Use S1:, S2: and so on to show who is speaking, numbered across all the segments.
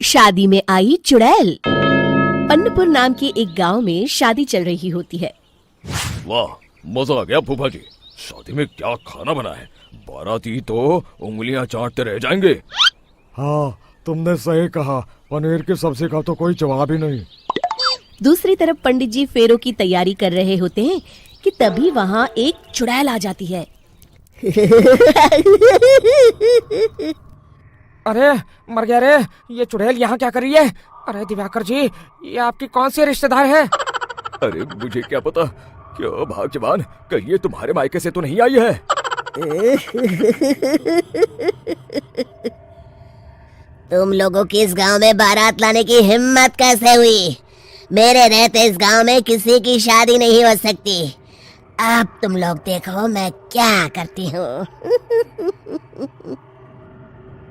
S1: शादी में आई चुड़ैल। पन्नपुर नाम के एक गांव में शादी चल रही होती है।
S2: वाह, मजा आ गया फूफा जी। शादी में क्या खाना बना है, बाराती तो उंगलियां चाटते रह जाएंगे।
S3: हाँ, तुमने सही कहा, पनीर की सब्जी का तो कोई जवाब ही नहीं।
S1: दूसरी तरफ पंडित जी फेरों की तैयारी कर रहे होते हैं कि तभी वहाँ एक चुड़ैल आ जाती है।
S4: अरे मर गया रे, ये चुड़ैल यहाँ क्या कर रही है? अरे दिवाकर जी, ये आपकी कौन सी रिश्तेदार है?
S2: अरे मुझे क्या पता, क्या भाग्यवान, कहीं ये तुम्हारे मायके से तो नहीं आई है।
S5: तुम लोगों की इस गांव में बारात लाने की हिम्मत कैसे हुई? मेरे रहते इस गांव में किसी की शादी नहीं हो सकती। अब तुम लोग देखो मैं क्या करती हूँ।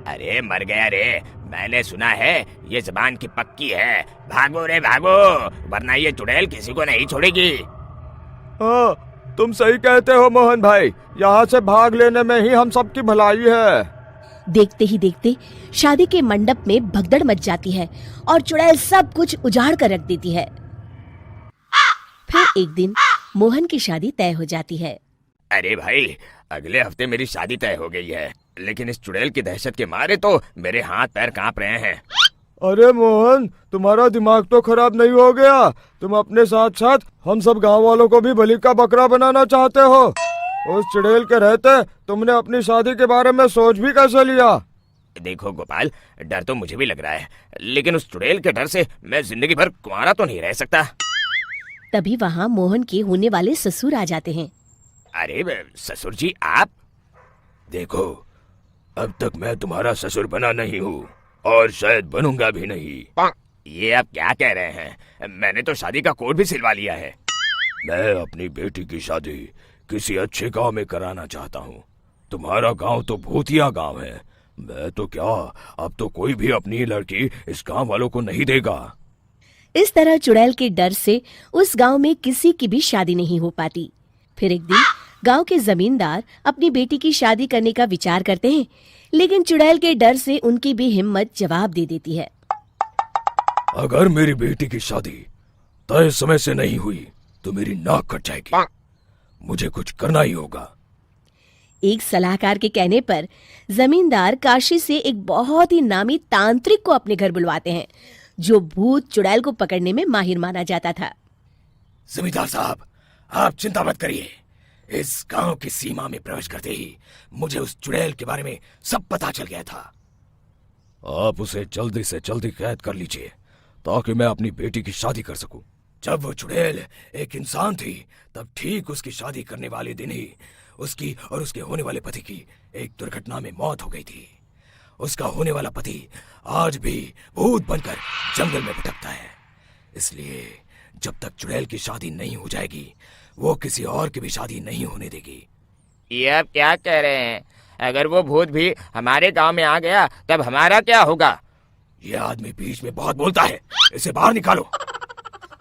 S6: अरे मर गया रे, मैंने सुना है ये जबान की पक्की है। भागो रे भागो, वरना ये चुड़ैल किसी को नहीं छोड़ेगी।
S3: हाँ, तुम सही कहते हो मोहन भाई, यहाँ से भाग लेने में ही हम सबकी भलाई है।
S1: देखते ही देखते शादी के मंडप में भगदड़ मच जाती है और चुड़ैल सब कुछ उजाड़ कर रख देती है। फिर एक दिन मोहन की शादी तय हो जाती है।
S6: अरे भाई, अगले हफ्ते मेरी शादी तय हो गई है, लेकिन इस चुड़ैल की दहशत के मारे तो मेरे हाथ पैर कांप रहे हैं।
S3: अरे मोहन, तुम्हारा दिमाग तो खराब नहीं हो गया? तुम अपने साथ साथ हम सब गांव वालों को भी बलि का बकरा बनाना चाहते हो? उस चुड़ैल के रहते तुमने अपनी शादी के बारे में सोच भी कैसे लिया?
S6: देखो गोपाल, डर तो मुझे भी लग रहा है, लेकिन उस चुड़ैल के डर से मैं जिंदगी भर कुंवारा तो नहीं रह सकता।
S1: तभी वहाँ मोहन के होने वाले ससुर आ जाते हैं।
S6: अरे ससुर जी, आप?
S2: देखो, अब तक मैं तुम्हारा ससुर बना नहीं हूँ और शायद बनूंगा भी नहीं।
S6: ये आप क्या कह रहे हैं? मैंने तो शादी का कोड भी सिलवा लिया है।
S2: मैं अपनी बेटी की शादी किसी अच्छे गांव में कराना चाहता हूँ। तुम्हारा गांव तो भूतिया गांव है। मैं तो क्या, अब तो कोई भी अपनी लड़की इस गांव वालों को नहीं देगा।
S1: इस तरह चुड़ैल के डर से उस गांव में किसी की भी शादी नहीं हो पाती। फिर एक दिन गांव के जमींदार अपनी बेटी की शादी करने का विचार करते हैं, लेकिन चुड़ैल के डर से उनकी भी हिम्मत जवाब दे देती है।
S2: अगर मेरी बेटी की शादी तय समय से नहीं हुई तो मेरी नाक कट जाएगी। मुझे कुछ करना ही होगा।
S1: एक सलाहकार के कहने पर जमींदार काशी से एक बहुत ही नामी तांत्रिक को अपने घर बुलवाते हैं, जो भूत चुड़ैल को पकड़ने में माहिर माना जाता था।
S2: जमींदार साहब, आप चिंता मत करिए। इस गांव की सीमा में प्रवेश करते ही मुझे उस चुड़ैल के बारे में सब पता चल गया था। आप उसे जल्दी से जल्दी कैद कर लीजिए ताकि मैं अपनी बेटी की शादी कर सकूं। जब वो चुड़ैल एक इंसान थी, तब ठीक उसकी शादी करने वाले दिन ही उसकी और उसके होने वाले पति की एक दुर्घटना में मौत हो गई थी। उसका होने वाला पति आज भी भूत बनकर जंगल में भटकता है। इसलिए जब तक चुड़ैल की शादी नहीं हो जाएगी, वो किसी और की भी शादी नहीं होने देगी।
S6: ये आप क्या कह रहे हैं? अगर वो भूत भी हमारे गांव में आ गया तब हमारा क्या होगा?
S2: ये आदमी बीच में बहुत बोलता है, इसे बाहर निकालो।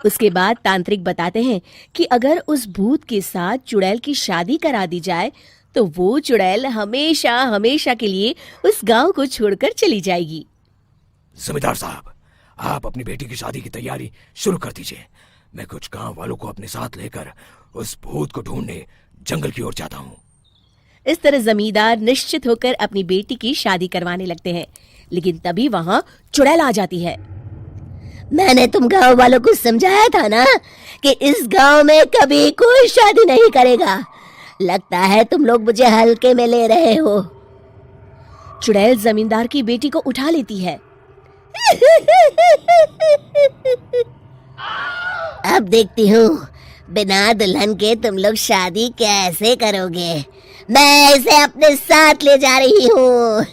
S1: उसके बाद तांत्रिक बताते हैं कि अगर उस भूत के साथ चुड़ैल की शादी करा दी जाए तो वो चुड़ैल हमेशा हमेशा के लिए उस गांव को छोड़कर चली जाएगी।
S2: जमींदार साहब, आप अपनी बेटी की शादी की तैयारी शुरू कर दीजिए। मैं कुछ गांव वालों को अपने साथ लेकर उस भूत को ढूंढने जंगल की ओर जाता हूँ।
S1: इस तरह जमींदार निश्चित होकर अपनी बेटी की शादी करवाने लगते हैं, लेकिन तभी वहाँ चुड़ैल आ जाती है।
S5: मैंने तुम गांव वालों को समझाया था ना कि इस गांव में कभी कोई शादी नहीं करेगा। लगता है तुम लोग मुझे हल्के में ले रहे हो।
S1: चुड़ैल जमींदार की बेटी को उठा लेती है।
S5: अब देखती हूँ बिना दुल्हन के तुम लोग शादी कैसे करोगे। मैं इसे अपने साथ ले जा रही हूँ।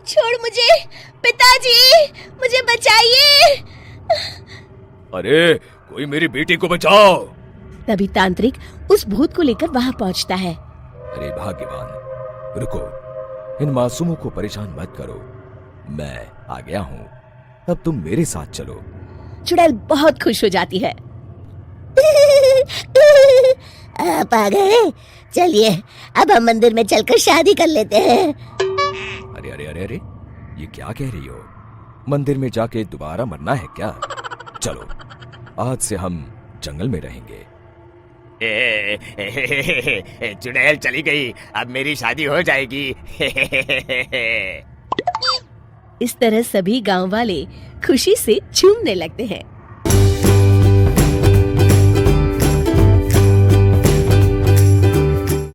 S1: छोड़ मुझे, पिताजी, मुझे बचाइए।
S2: अरे कोई मेरी बेटी को बचाओ।
S1: तभी तांत्रिक उस भूत को लेकर वहां पहुंचता है।
S2: अरे भाग्यवान, रुको, इन मासूमों को परेशान मत करो। मैं आ गया हूँ, अब तुम मेरे साथ चलो।
S1: चुड़ैल बहुत खुश हो जाती है।
S5: आप आ गए, चलिए अब हम मंदिर में चलकर शादी कर लेते हैं।
S2: अरे अरे अरे अरे, ये क्या कह रही हो? मंदिर में जाके दोबारा मरना है क्या? चलो, आज से हम जंगल में रहेंगे।
S6: चुड़ैल चली गई, अब मेरी शादी हो जाएगी।
S1: इस तरह सभी गांव वाले खुशी से झूमने लगते हैं।